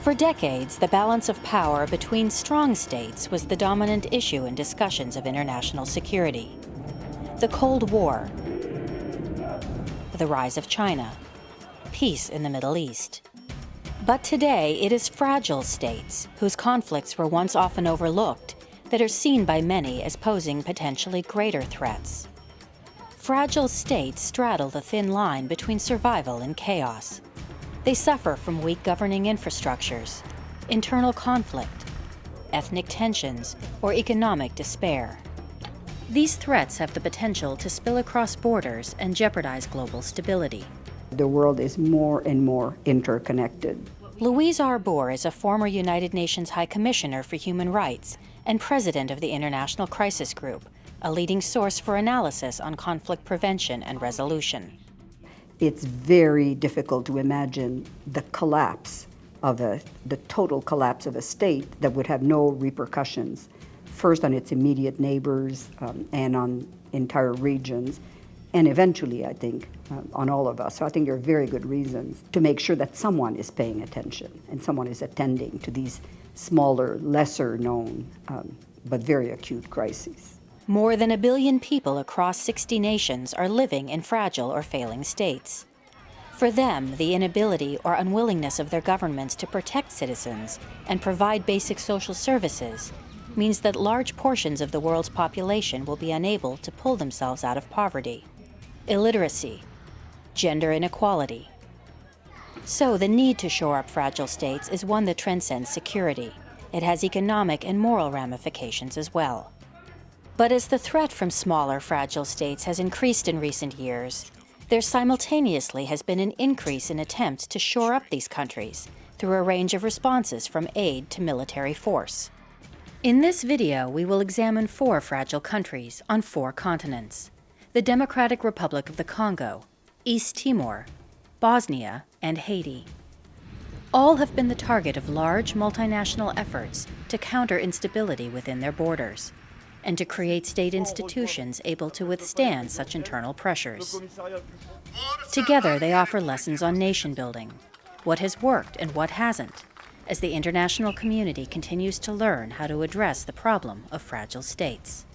For decades, the balance of power between strong states was the dominant issue in discussions of international security. The Cold War, the rise of China, peace in the Middle East. But today, it is fragile states, whose conflicts were once often overlooked, that are seen by many as posing potentially greater threats. Fragile states straddle the thin line between survival and chaos. They suffer from weak governing infrastructures, internal conflict, ethnic tensions, or economic despair. These threats have the potential to spill across borders and jeopardize global stability. The world is more and more interconnected. Louise Arbour is a former United Nations High Commissioner for Human Rights and president of the International Crisis Group, a leading source for analysis on conflict prevention and resolution. It's very difficult to imagine the collapse of the total collapse of a state that would have no repercussions, first on its immediate neighbors and on entire regions, and eventually, I think, on all of us. So I think there are very good reasons to make sure that someone is paying attention and someone is attending to these smaller, lesser known, but very acute crises. More than 1 billion people across 60 nations are living in fragile or failing states. For them, the inability or unwillingness of their governments to protect citizens and provide basic social services means that large portions of the world's population will be unable to pull themselves out of poverty, illiteracy, gender inequality. So the need to shore up fragile states is one that transcends security. It has economic and moral ramifications as well. But as the threat from smaller, fragile states has increased in recent years, there simultaneously has been an increase in attempts to shore up these countries through a range of responses from aid to military force. In this video, we will examine 4 fragile countries on 4 continents: the Democratic Republic of the Congo, East Timor, Bosnia, and Haiti. All have been the target of large multinational efforts to counter instability within their borders and to create state institutions able to withstand such internal pressures. Together, they offer lessons on nation building, what has worked and what hasn't, as the international community continues to learn how to address the problem of fragile states.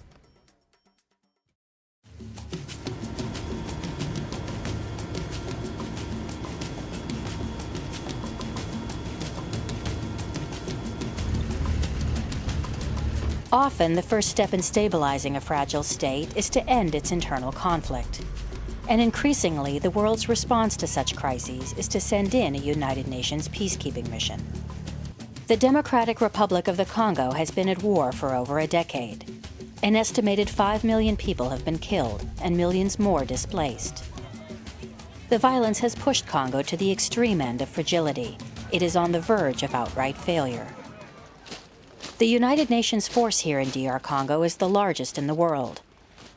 Often, the first step in stabilizing a fragile state is to end its internal conflict. And increasingly, the world's response to such crises is to send in a United Nations peacekeeping mission. The Democratic Republic of the Congo has been at war for over a decade. An estimated 5 million people have been killed and millions more displaced. The violence has pushed Congo to the extreme end of fragility. It is on the verge of outright failure. The United Nations force here in DR Congo is the largest in the world.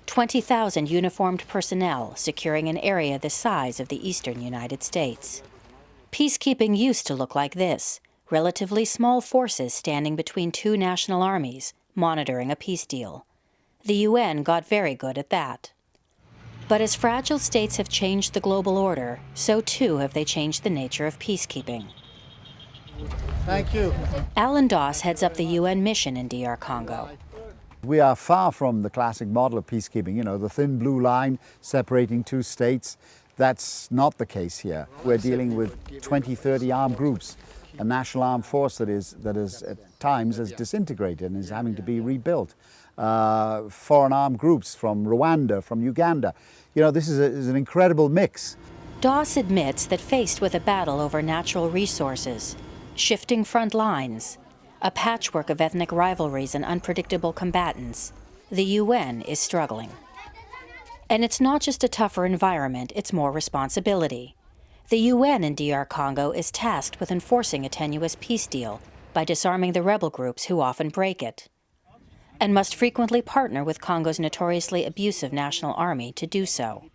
20,000 uniformed personnel securing an area the size of the eastern United States. Peacekeeping used to look like this: relatively small forces standing between 2 national armies, monitoring a peace deal. The UN got very good at that. But as fragile states have changed the global order, so too have they changed the nature of peacekeeping. Thank you. Alan Doss heads up the UN mission in DR Congo. We are far from the classic model of peacekeeping, you know, the thin blue line separating 2 states. That's not the case here. We're dealing with 20, 30 armed groups, a national armed force that is at times has disintegrated and is having to be rebuilt. Foreign armed groups from Rwanda, from Uganda. You know, this is an incredible mix. Doss admits that faced with a battle over natural resources, shifting front lines, a patchwork of ethnic rivalries and unpredictable combatants, the UN is struggling. And it's not just a tougher environment, it's more responsibility. The UN in DR Congo is tasked with enforcing a tenuous peace deal by disarming the rebel groups who often break it, and must frequently partner with Congo's notoriously abusive national army to do so.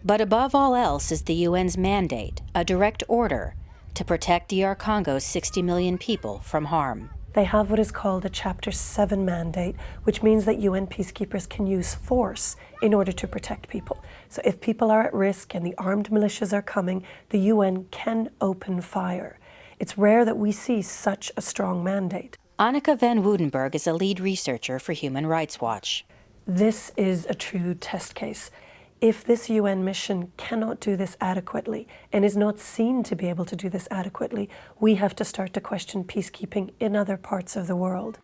But above all else is the UN's mandate, a direct order, to protect DR Congo's 60 million people from harm. They have what is called a Chapter 7 mandate, which means that UN peacekeepers can use force in order to protect people. So if people are at risk and the armed militias are coming, the UN can open fire. It's rare that we see such a strong mandate. Anneke van Woudenberg is a lead researcher for Human Rights Watch. This is a true test case. If this UN mission cannot do this adequately and is not seen to be able to do this adequately, we have to start to question peacekeeping in other parts of the world.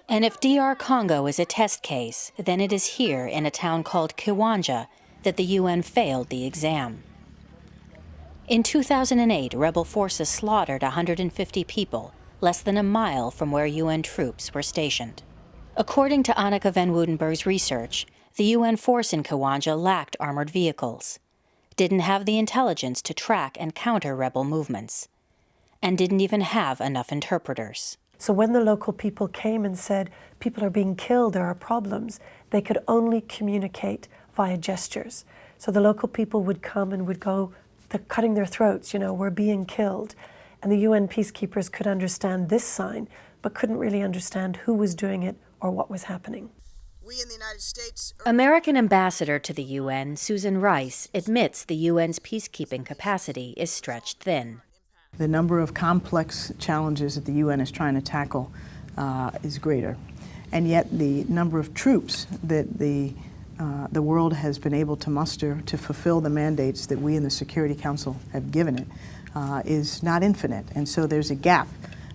And if DR Congo is a test case, then it is here in a town called Kiwanja that the UN failed the exam. In 2008, rebel forces slaughtered 150 people, less than a mile from where UN troops were stationed. According to Anneke van Woudenberg's research, the UN force in Kiwanja lacked armored vehicles, didn't have the intelligence to track and counter rebel movements, and didn't even have enough interpreters. So when the local people came and said, people are being killed, there are problems, they could only communicate via gestures. So the local people would come and would go, they're cutting their throats, we're being killed. And the UN peacekeepers could understand this sign, but couldn't really understand who was doing it or what was happening. We in the United States... American ambassador to the UN, Susan Rice, admits the UN's peacekeeping capacity is stretched thin. The number of complex challenges that the UN is trying to tackle is greater. And yet the number of troops that the world has been able to muster to fulfill the mandates that we in the Security Council have given it is not infinite. And so there's a gap,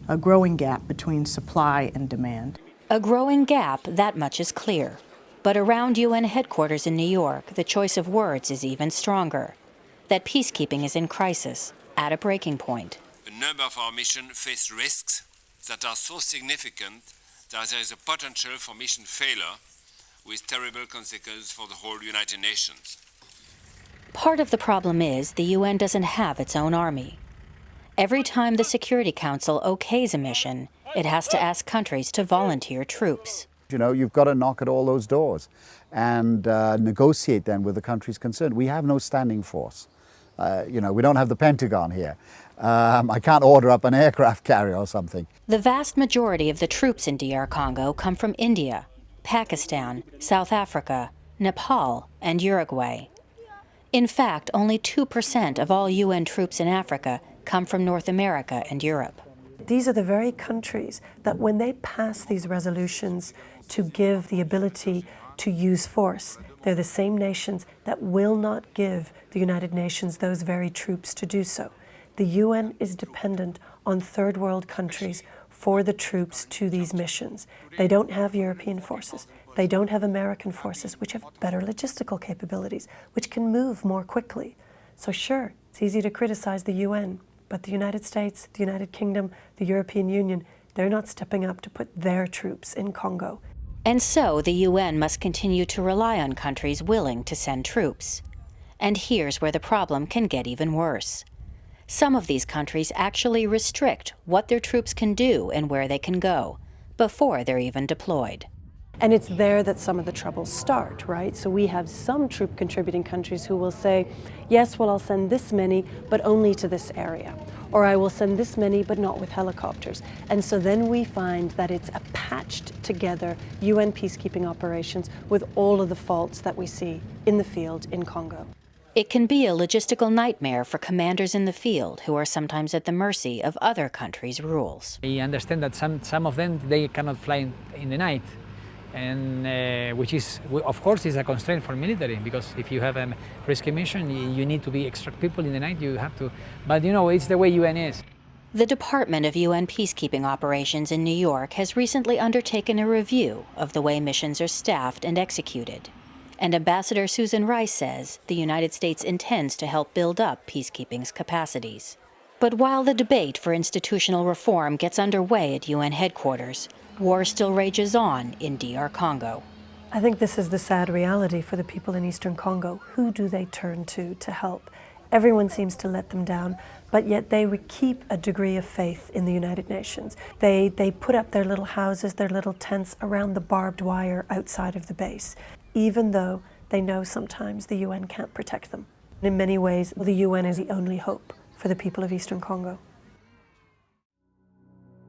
a growing gap between supply and demand. A growing gap, that much is clear. But around UN headquarters in New York, the choice of words is even stronger. That peacekeeping is in crisis, at a breaking point. A number of our missions face risks that are so significant that there is a potential for mission failure with terrible consequences for the whole United Nations. Part of the problem is the UN doesn't have its own army. Every time the Security Council okays a mission, it has to ask countries to volunteer troops. You've got to knock at all those doors and negotiate then with the countries concerned. We have no standing force. We don't have the Pentagon here. I can't order up an aircraft carrier or something. The vast majority of the troops in DR Congo come from India, Pakistan, South Africa, Nepal, and Uruguay. In fact, only 2% of all UN troops in Africa come from North America and Europe. These are the very countries that when they pass these resolutions to give the ability to use force, they're the same nations that will not give the United Nations those very troops to do so. The UN is dependent on third world countries for the troops to these missions. They don't have European forces. They don't have American forces, which have better logistical capabilities, which can move more quickly. So sure, it's easy to criticize the UN, but the United States, the United Kingdom, the European Union, they're not stepping up to put their troops in Congo. And so the UN must continue to rely on countries willing to send troops. And here's where the problem can get even worse. Some of these countries actually restrict what their troops can do and where they can go before they're even deployed. And it's there that some of the troubles start, right? So we have some troop contributing countries who will say, yes, well, I'll send this many, but only to this area. Or I will send this many, but not with helicopters. And so then we find that it's a patched together UN peacekeeping operations with all of the faults that we see in the field in Congo. It can be a logistical nightmare for commanders in the field who are sometimes at the mercy of other countries' rules. I understand that some of them, they cannot fly in the night. And which is, of course, is a constraint for military, because if you have a rescue mission, you need to extract people in the night, you have to, but it's the way UN is. The Department of UN Peacekeeping Operations in New York has recently undertaken a review of the way missions are staffed and executed. And Ambassador Susan Rice says the United States intends to help build up peacekeeping's capacities. But while the debate for institutional reform gets underway at UN headquarters, war still rages on in DR Congo. I think this is the sad reality for the people in Eastern Congo. Who do they turn to help? Everyone seems to let them down, but yet they would keep a degree of faith in the United Nations. They put up their little houses, their little tents around the barbed wire outside of the base, even though they know sometimes the UN can't protect them. In many ways, the UN is the only hope for the people of Eastern Congo.